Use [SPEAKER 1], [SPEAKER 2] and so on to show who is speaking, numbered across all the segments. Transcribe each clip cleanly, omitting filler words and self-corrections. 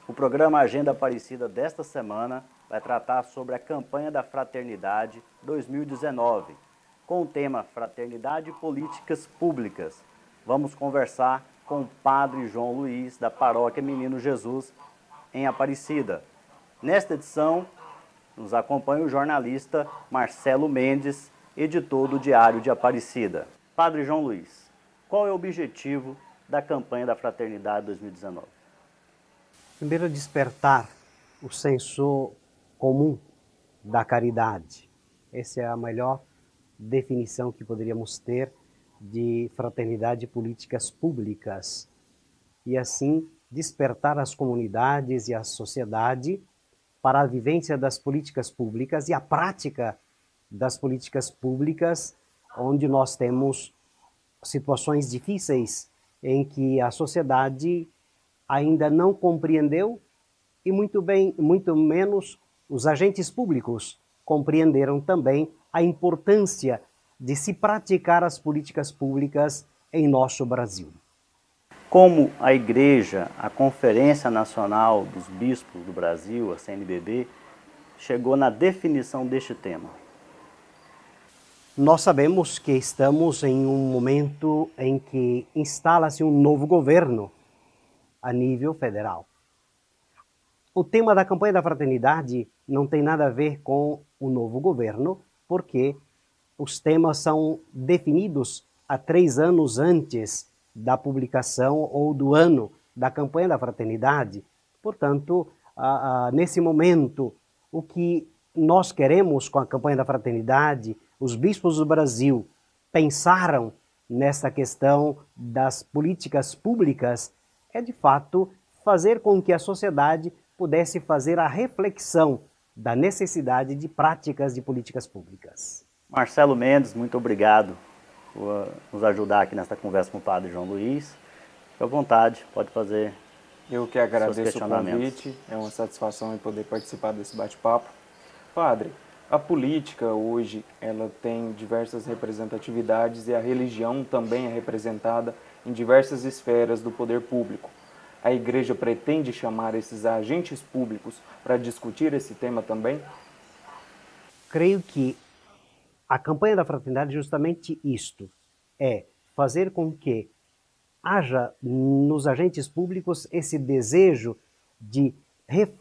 [SPEAKER 1] O programa Agenda Aparecida desta semana vai tratar sobre a campanha da Fraternidade 2019, com o tema Fraternidade e Políticas Públicas. Vamos conversar com o Padre João Luiz, da Paróquia Menino Jesus, em Aparecida. Nesta edição, nos acompanha o jornalista Marcelo Mendes, editor do Diário de Aparecida. Padre João Luiz, qual é o objetivo da campanha da Fraternidade 2019?
[SPEAKER 2] Primeiro, despertar o senso comum da caridade. Essa é a melhor definição que poderíamos ter de fraternidade e políticas públicas. E assim, despertar as comunidades e a sociedade para a vivência das políticas públicas e a prática das políticas públicas, onde nós temos situações difíceis em que a sociedade ainda não compreendeu e muito menos os agentes públicos compreenderam também a importância de se praticar as políticas públicas em nosso Brasil.
[SPEAKER 1] Como a Igreja, a Conferência Nacional dos Bispos do Brasil, a CNBB, chegou na definição deste tema?
[SPEAKER 2] Nós sabemos que estamos em um momento em que instala-se um novo governo a nível federal. O tema da campanha da fraternidade não tem nada a ver com o novo governo, porque os temas são definidos há 3 anos antes da publicação ou do ano da campanha da fraternidade. Portanto, nesse momento, o que nós queremos com a campanha da fraternidade, os bispos do Brasil pensaram nessa questão das políticas públicas, é de fato fazer com que a sociedade pudesse fazer a reflexão da necessidade de práticas de políticas públicas.
[SPEAKER 1] Marcelo Mendes, muito obrigado por nos ajudar aqui nesta conversa com o Padre João Luiz. Fique à vontade, pode fazer.
[SPEAKER 3] Eu que agradeço o convite, é uma satisfação em poder participar desse bate-papo. Padre, a política hoje ela tem diversas representatividades e a religião também é representada em diversas esferas do poder público. A Igreja pretende chamar esses agentes públicos para discutir esse tema também?
[SPEAKER 2] Creio que a campanha da fraternidade é justamente isto, é fazer com que haja nos agentes públicos esse desejo de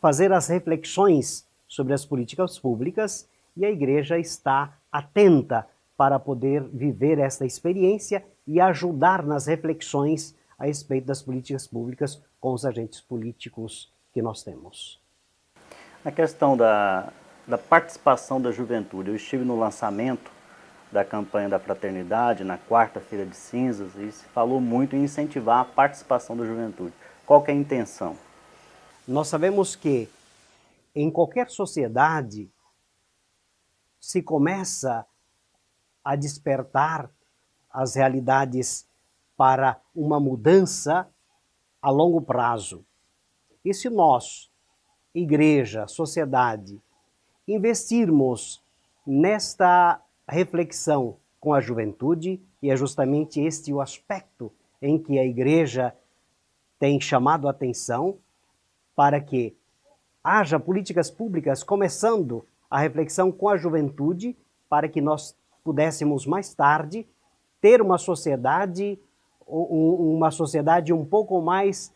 [SPEAKER 2] fazer as reflexões sobre as políticas públicas, e a Igreja está atenta para poder viver esta experiência e ajudar nas reflexões a respeito das políticas públicas com os agentes políticos que nós temos.
[SPEAKER 1] A questão da participação da juventude. Eu estive no lançamento da campanha da fraternidade, na quarta-feira de cinzas, e se falou muito em incentivar a participação da juventude. Qual que é a intenção?
[SPEAKER 2] Nós sabemos que em qualquer sociedade se começa a despertar as realidades para uma mudança a longo prazo. E se nós, igreja, sociedade, investirmos nesta reflexão com a juventude, e é justamente este o aspecto em que a igreja tem chamado a atenção para que haja políticas públicas começando a reflexão com a juventude, para que nós pudéssemos mais tarde ter uma sociedade um pouco mais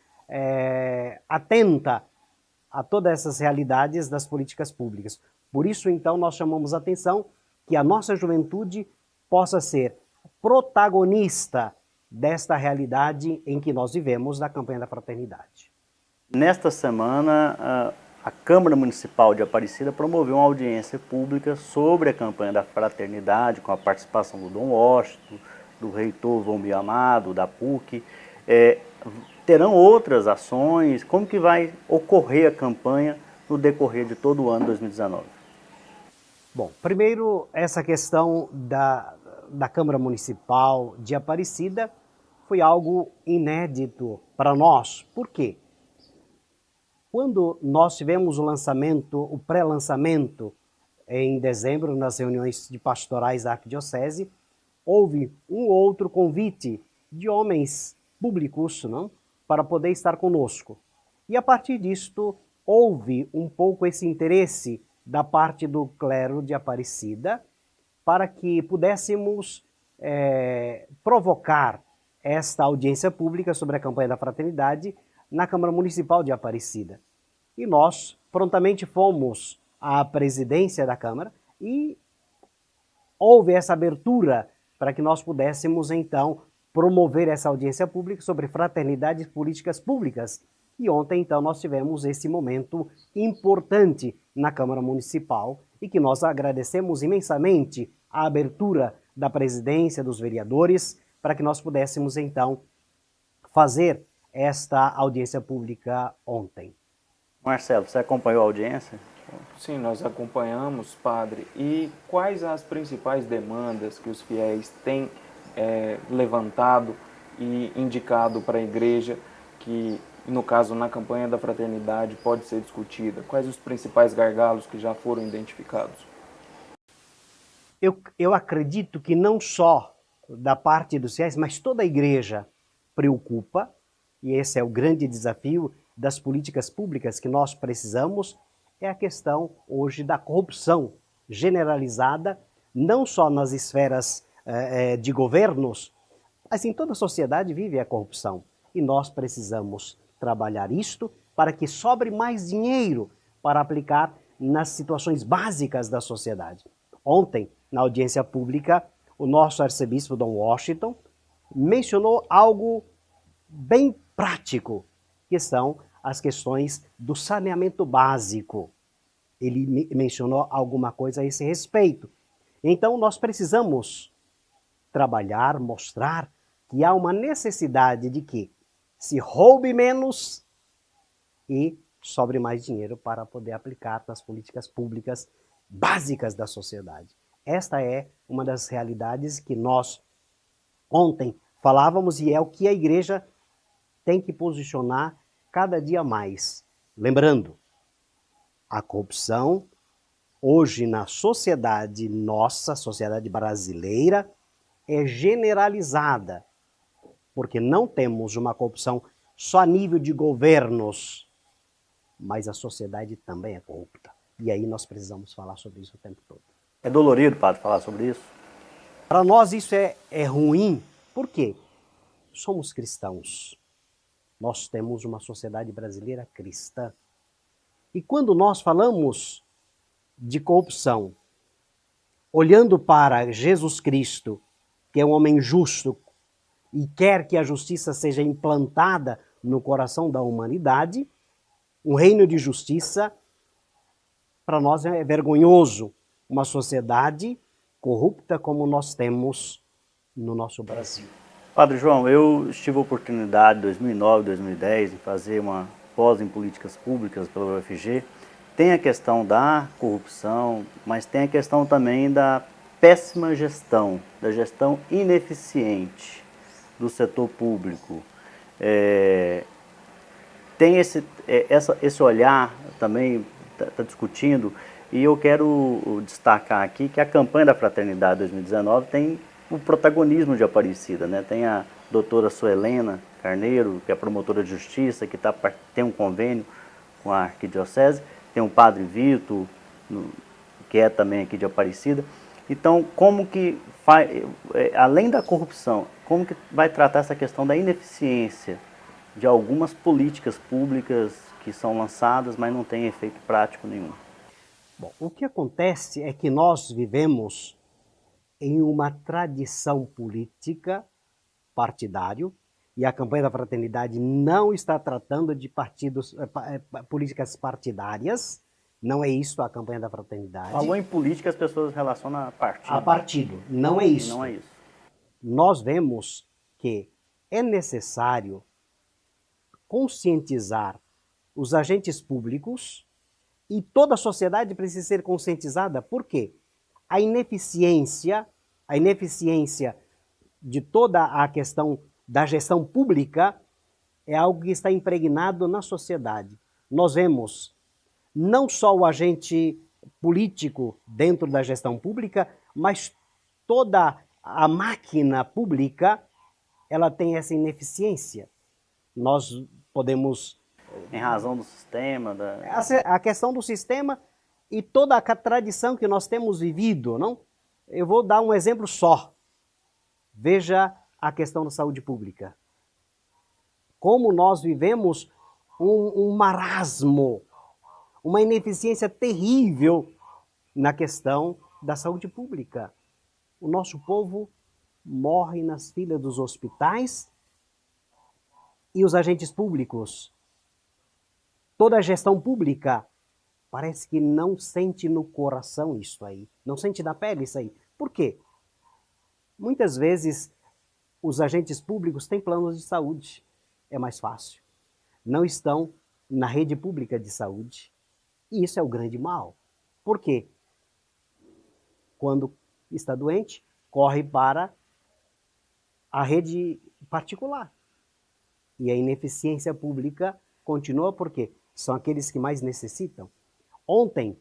[SPEAKER 2] atenta a todas essas realidades das políticas públicas. Por isso, então, nós chamamos a atenção que a nossa juventude possa ser protagonista desta realidade em que nós vivemos da campanha da fraternidade.
[SPEAKER 1] Nesta semana, a Câmara Municipal de Aparecida promoveu uma audiência pública sobre a campanha da fraternidade, com a participação do Dom Washington, do reitor Valmir Amado, da PUC. Terão outras ações? Como que vai ocorrer a campanha no decorrer de todo o ano 2019?
[SPEAKER 2] Bom, primeiro, essa questão da Câmara Municipal de Aparecida foi algo inédito para nós. Por quê? Quando nós tivemos o pré-lançamento em dezembro, nas reuniões de pastorais da Arquidiocese, houve um outro convite de homens públicos, não? Para poder estar conosco. E a partir disto, houve um pouco esse interesse da parte do clero de Aparecida para que pudéssemos provocar esta audiência pública sobre a campanha da fraternidade na Câmara Municipal de Aparecida. E nós prontamente fomos à presidência da Câmara e houve essa abertura para que nós pudéssemos, então, promover essa audiência pública sobre fraternidade e políticas públicas. E ontem, então, nós tivemos esse momento importante na Câmara Municipal e que nós agradecemos imensamente a abertura da presidência, dos vereadores, para que nós pudéssemos, então, fazer esta audiência pública ontem.
[SPEAKER 1] Marcelo, você acompanhou a audiência?
[SPEAKER 3] Sim, nós acompanhamos, padre. E quais as principais demandas que os fiéis têm levantado e indicado para a igreja que, no caso, na campanha da fraternidade, pode ser discutida? Quais os principais gargalos que já foram identificados?
[SPEAKER 2] Eu acredito que não só da parte dos fiéis, mas toda a igreja preocupa, e esse é o grande desafio das políticas públicas que nós precisamos, é a questão hoje da corrupção generalizada, não só nas esferas de governos, mas em toda a sociedade vive a corrupção. E nós precisamos trabalhar isto para que sobre mais dinheiro para aplicar nas situações básicas da sociedade. Ontem, na audiência pública, o nosso arcebispo Dom Washington mencionou algo bem prático, que são as questões do saneamento básico. Ele mencionou alguma coisa a esse respeito. Então, nós precisamos trabalhar, mostrar que há uma necessidade de que se roube menos e sobre mais dinheiro para poder aplicar nas políticas públicas básicas da sociedade. Esta é uma das realidades que nós ontem falávamos e é o que a igreja tem que posicionar cada dia mais. Lembrando, a corrupção hoje na sociedade nossa, sociedade brasileira, é generalizada, porque não temos uma corrupção só a nível de governos, mas a sociedade também é corrupta. E aí nós precisamos falar sobre isso o tempo todo.
[SPEAKER 1] É dolorido, padre, falar sobre isso?
[SPEAKER 2] Para nós isso é ruim, por quê? Somos cristãos. Nós temos uma sociedade brasileira cristã. E quando nós falamos de corrupção, olhando para Jesus Cristo, que é um homem justo e quer que a justiça seja implantada no coração da humanidade, um reino de justiça, para nós é vergonhoso uma sociedade corrupta como nós temos no nosso Brasil.
[SPEAKER 1] Padre João, eu tive a oportunidade em 2009, 2010 de fazer uma pós em políticas públicas pela UFG. Tem a questão da corrupção, mas tem a questão também da péssima gestão, da gestão ineficiente do setor público. Tem esse olhar também, está discutindo, e eu quero destacar aqui que a campanha da Fraternidade 2019 tem o protagonismo de Aparecida, né? Tem a doutora Suelena Carneiro, que é promotora de justiça, que tem um convênio com a Arquidiocese, tem o padre Vitor, que é também aqui de Aparecida. Então, como que além da corrupção, como que vai tratar essa questão da ineficiência de algumas políticas públicas que são lançadas, mas não têm efeito prático nenhum?
[SPEAKER 2] Bom, o que acontece é que nós vivemos em uma tradição política partidário, e a campanha da Fraternidade não está tratando de políticas partidárias, não é isso a campanha da Fraternidade.
[SPEAKER 1] Falou em política, as pessoas relacionam a partido.
[SPEAKER 2] A partido, não é isso.
[SPEAKER 1] Não é isso.
[SPEAKER 2] Nós vemos que é necessário conscientizar os agentes públicos e toda a sociedade precisa ser conscientizada. Por quê? A ineficiência de toda a questão da gestão pública é algo que está impregnado na sociedade. Nós vemos não só o agente político dentro da gestão pública, mas toda a máquina pública, ela tem essa ineficiência. Nós podemos
[SPEAKER 1] Em razão do sistema?
[SPEAKER 2] A questão do sistema e toda a tradição que nós temos vivido, não? Eu vou dar um exemplo só. Veja a questão da saúde pública. Como nós vivemos um marasmo, uma ineficiência terrível na questão da saúde pública. O nosso povo morre nas filas dos hospitais e os agentes públicos, toda a gestão pública, parece que não sente no coração isso aí, não sente na pele isso aí. Por quê? Muitas vezes os agentes públicos têm planos de saúde, é mais fácil. Não estão na rede pública de saúde. E isso é o grande mal. Por quê? Quando está doente, corre para a rede particular. E a ineficiência pública continua porque são aqueles que mais necessitam. Ontem,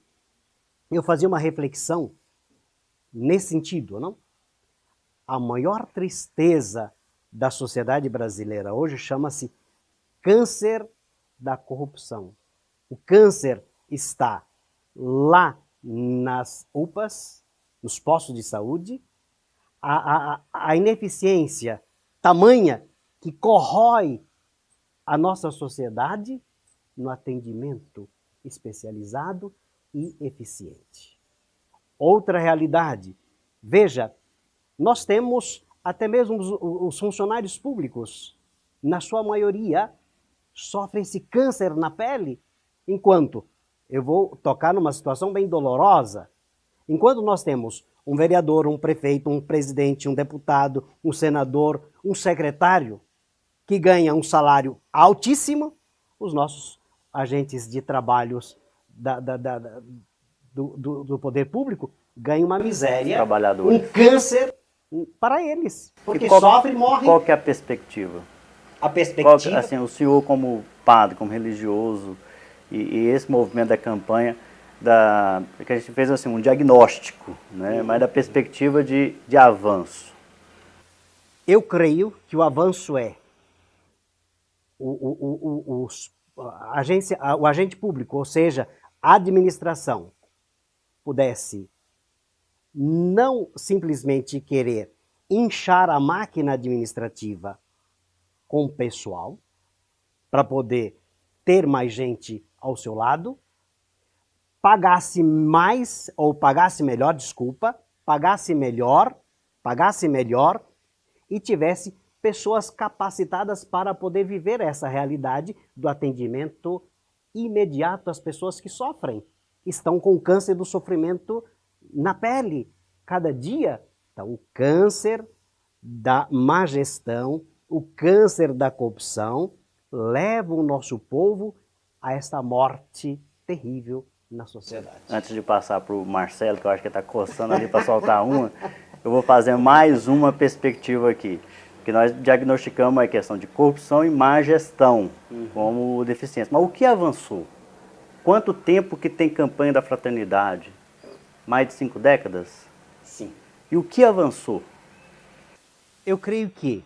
[SPEAKER 2] eu fazia uma reflexão nesse sentido, não? A maior tristeza da sociedade brasileira hoje chama-se câncer da corrupção. O câncer está lá nas UPAs, nos postos de saúde, a ineficiência tamanha que corrói a nossa sociedade no atendimento especializado e eficiente. Outra realidade, veja, nós temos até mesmo os funcionários públicos, na sua maioria, sofrem esse câncer na pele, enquanto, eu vou tocar numa situação bem dolorosa, enquanto nós temos um vereador, um prefeito, um presidente, um deputado, um senador, um secretário, que ganha um salário altíssimo, os nossos agentes de trabalhos do poder público ganham uma miséria, um câncer para eles, porque sofre e morre.
[SPEAKER 1] Qual que é a perspectiva?
[SPEAKER 2] A perspectiva...
[SPEAKER 1] Assim, o senhor como padre, como religioso, e esse movimento da campanha, que a gente fez assim, um diagnóstico, né? Mas da perspectiva de avanço.
[SPEAKER 2] Eu creio que o avanço é o agente público, ou seja, a administração, pudesse não simplesmente querer inchar a máquina administrativa com pessoal, para poder ter mais gente ao seu lado, pagasse mais, ou pagasse melhor, pagasse melhor e tivesse pessoas capacitadas para poder viver essa realidade do atendimento imediato às pessoas que sofrem, estão com o câncer do sofrimento na pele. Cada dia, então, o câncer da má gestão, o câncer da corrupção, leva o nosso povo a essa morte terrível na sociedade.
[SPEAKER 1] Antes de passar para o Marcelo, que eu acho que está coçando ali para soltar uma, eu vou fazer mais uma perspectiva aqui. Que nós diagnosticamos a questão de corrupção e má gestão como deficiência. Mas o que avançou? Quanto tempo que tem campanha da fraternidade? Mais de 5 décadas?
[SPEAKER 2] Sim.
[SPEAKER 1] E o que avançou?
[SPEAKER 2] Eu creio que...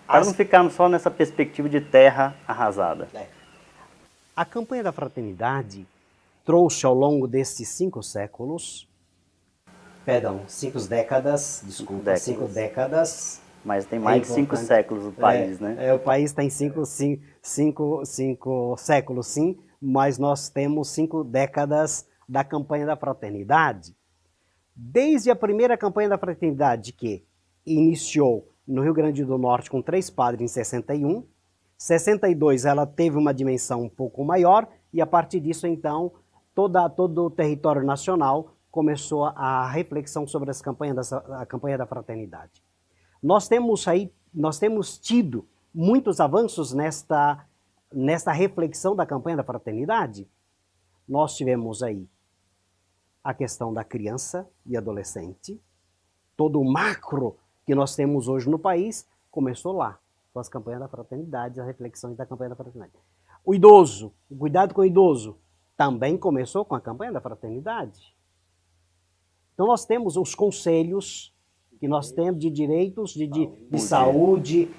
[SPEAKER 1] Para não ficarmos só nessa perspectiva de terra arrasada.
[SPEAKER 2] A campanha da fraternidade trouxe ao longo desses 5 séculos... Perdão, 5 décadas, desculpa, 5 décadas...
[SPEAKER 1] Mas tem mais de 5 séculos o país, né?
[SPEAKER 2] O país tem 5 séculos, sim, mas nós temos 5 décadas da campanha da fraternidade. Desde a primeira campanha da fraternidade, que iniciou no Rio Grande do Norte com 3 padres em 61, 62 ela teve uma dimensão um pouco maior, e a partir disso, então, todo o território nacional começou a reflexão sobre a campanha da fraternidade. Nós temos tido muitos avanços nesta reflexão da campanha da fraternidade. Nós tivemos aí a questão da criança e adolescente, todo o macro que nós temos hoje no país começou lá, com as campanhas da fraternidade, as reflexões da campanha da fraternidade. O idoso, o cuidado com o idoso, também começou com a campanha da fraternidade. Então nós temos os conselhos que nós temos de direitos, de saúde,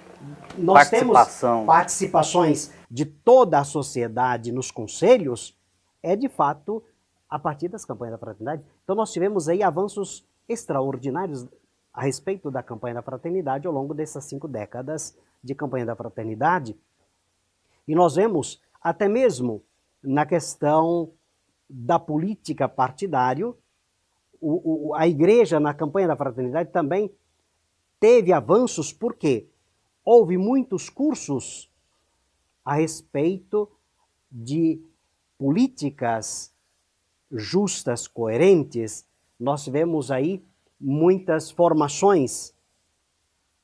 [SPEAKER 2] nós temos participações de toda a sociedade nos conselhos é, de fato, a partir das campanhas da fraternidade. Então nós tivemos aí avanços extraordinários a respeito da campanha da fraternidade ao longo dessas 5 décadas de campanha da fraternidade. E nós vemos até mesmo na questão da política partidária, a igreja na campanha da fraternidade também teve avanços porque houve muitos cursos a respeito de políticas justas, coerentes. Nós tivemos aí muitas formações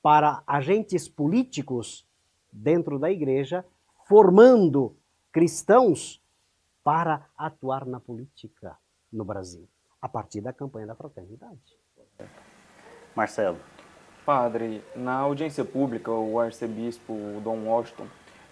[SPEAKER 2] para agentes políticos dentro da igreja, formando cristãos para atuar na política no Brasil, a partir da campanha da fraternidade.
[SPEAKER 1] Marcelo.
[SPEAKER 3] Padre, na audiência pública, o arcebispo Dom Washington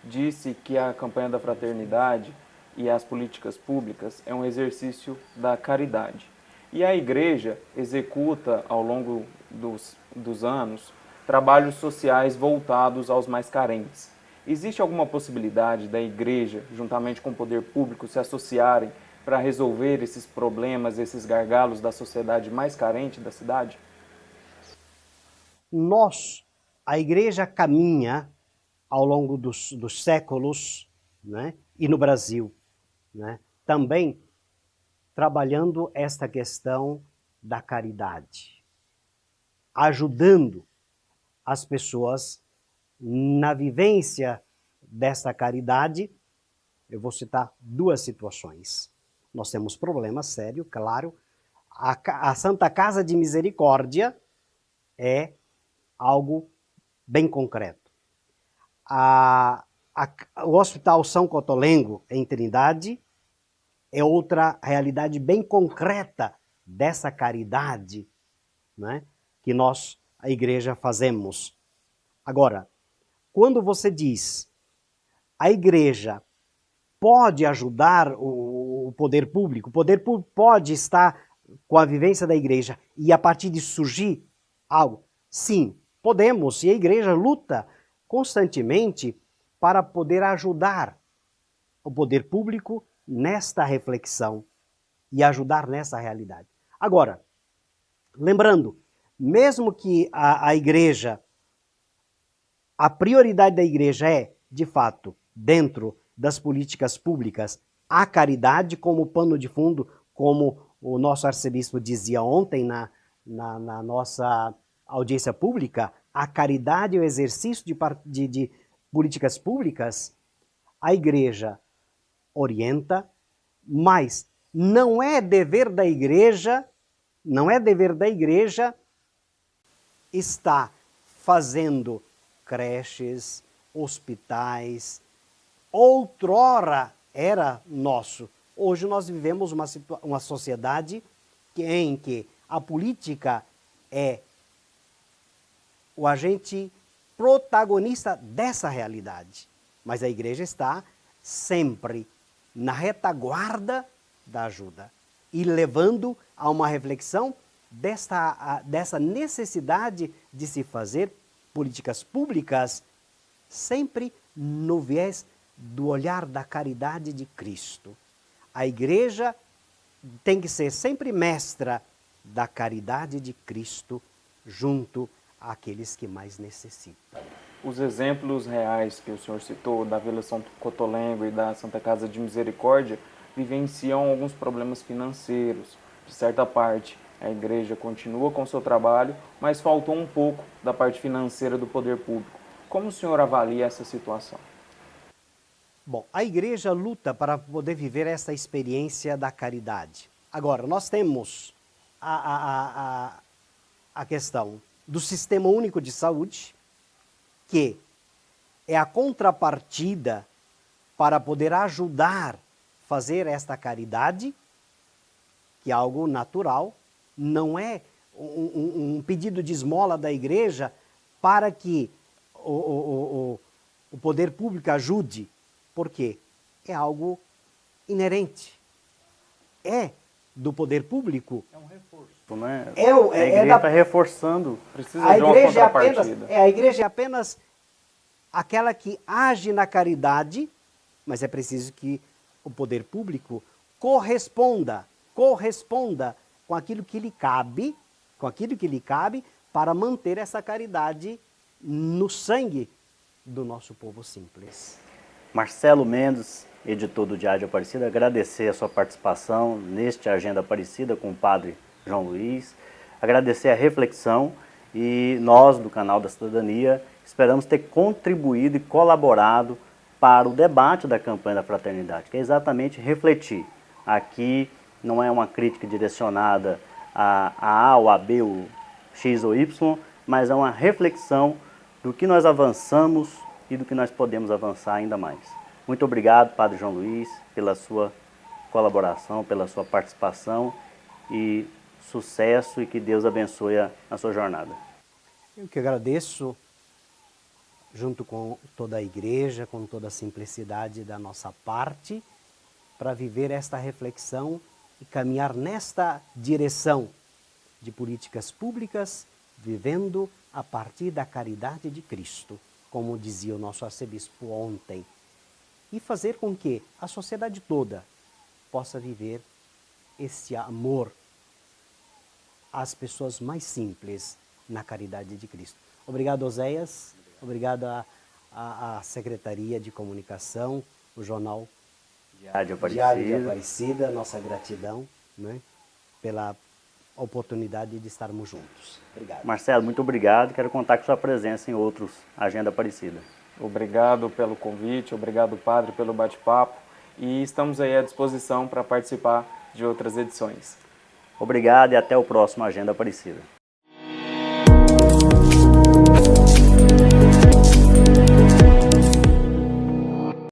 [SPEAKER 3] disse que a campanha da fraternidade e as políticas públicas é um exercício da caridade. E a igreja executa, ao longo dos anos, trabalhos sociais voltados aos mais carentes. Existe alguma possibilidade da igreja, juntamente com o poder público, se associarem para resolver esses problemas, esses gargalos da sociedade mais carente da cidade?
[SPEAKER 2] A igreja caminha ao longo dos séculos, né, e no Brasil, né, também trabalhando esta questão da caridade, ajudando as pessoas na vivência dessa caridade. Eu vou citar 2 situações. Nós temos problema sério, claro. A Santa Casa de Misericórdia é algo bem concreto. O Hospital São Cotolengo, em Trindade, é outra realidade bem concreta dessa caridade, né, que nós, a igreja, fazemos. Agora, quando você diz a igreja pode ajudar o poder público pode estar com a vivência da igreja e a partir de surgir algo, sim, podemos, e a igreja luta constantemente para poder ajudar o poder público nesta reflexão e ajudar nessa realidade. Agora, lembrando, mesmo que a igreja, a prioridade da igreja é, de fato, dentro das políticas públicas, a caridade como pano de fundo, como o nosso arcebispo dizia ontem na nossa audiência pública, a caridade é o exercício de políticas públicas, a igreja orienta, mas não é dever da igreja estar fazendo creches, hospitais. Outrora era nosso. Hoje nós vivemos uma sociedade em que a política é o agente protagonista dessa realidade. Mas a igreja está sempre na retaguarda da ajuda e levando a uma reflexão dessa necessidade de se fazer políticas públicas sempre no viés do olhar da caridade de Cristo. A igreja tem que ser sempre mestra da caridade de Cristo junto àqueles que mais necessitam.
[SPEAKER 3] Os exemplos reais que o senhor citou, da Vila São Cotolengo e da Santa Casa de Misericórdia, vivenciam alguns problemas financeiros. De certa parte, a igreja continua com o seu trabalho, mas faltou um pouco da parte financeira do poder público. Como o senhor avalia essa situação?
[SPEAKER 2] Bom, a igreja luta para poder viver essa experiência da caridade. Agora, nós temos a questão do Sistema Único de Saúde, que é a contrapartida para poder ajudar a fazer esta caridade, que é algo natural, não é um pedido de esmola da igreja para que o poder público ajude, porque é algo inerente. É do poder público.
[SPEAKER 1] É um reforço, né?
[SPEAKER 2] A
[SPEAKER 1] igreja está reforçando.
[SPEAKER 3] Precisa de uma contrapartida.
[SPEAKER 2] A igreja é apenas aquela que age na caridade mas é preciso que o poder público corresponda com aquilo que lhe cabe, para manter essa caridade no sangue do nosso povo simples.
[SPEAKER 1] Marcelo Mendes, editor do Diário de Aparecida, agradecer a sua participação neste Agenda Aparecida com o Padre João Luiz, agradecer a reflexão e nós, do Canal da Cidadania, esperamos ter contribuído e colaborado para o debate da campanha da fraternidade, que é exatamente refletir. Aqui não é uma crítica direcionada a A ou a B, ou X ou Y, mas é uma reflexão do que nós avançamos e do que nós podemos avançar ainda mais. Muito obrigado, Padre João Luiz, pela sua colaboração, pela sua participação e sucesso e que Deus abençoe a sua jornada.
[SPEAKER 2] Eu que agradeço, junto com toda a igreja, com toda a simplicidade da nossa parte, para viver esta reflexão e caminhar nesta direção de políticas públicas, vivendo a partir da caridade de Cristo, como dizia o nosso arcebispo ontem, e fazer com que a sociedade toda possa viver esse amor às pessoas mais simples na caridade de Cristo. Obrigado, Oséias. Obrigado à Secretaria de Comunicação, o jornal
[SPEAKER 1] Diário
[SPEAKER 2] de Aparecida, nossa gratidão, né, pela oportunidade de estarmos juntos. Obrigado.
[SPEAKER 1] Marcelo, muito obrigado. Quero contar com sua presença em outros Agenda Aparecida.
[SPEAKER 3] Obrigado pelo convite, obrigado, Padre, pelo bate-papo e estamos aí à disposição para participar de outras edições.
[SPEAKER 1] Obrigado e até o próximo Agenda Aparecida.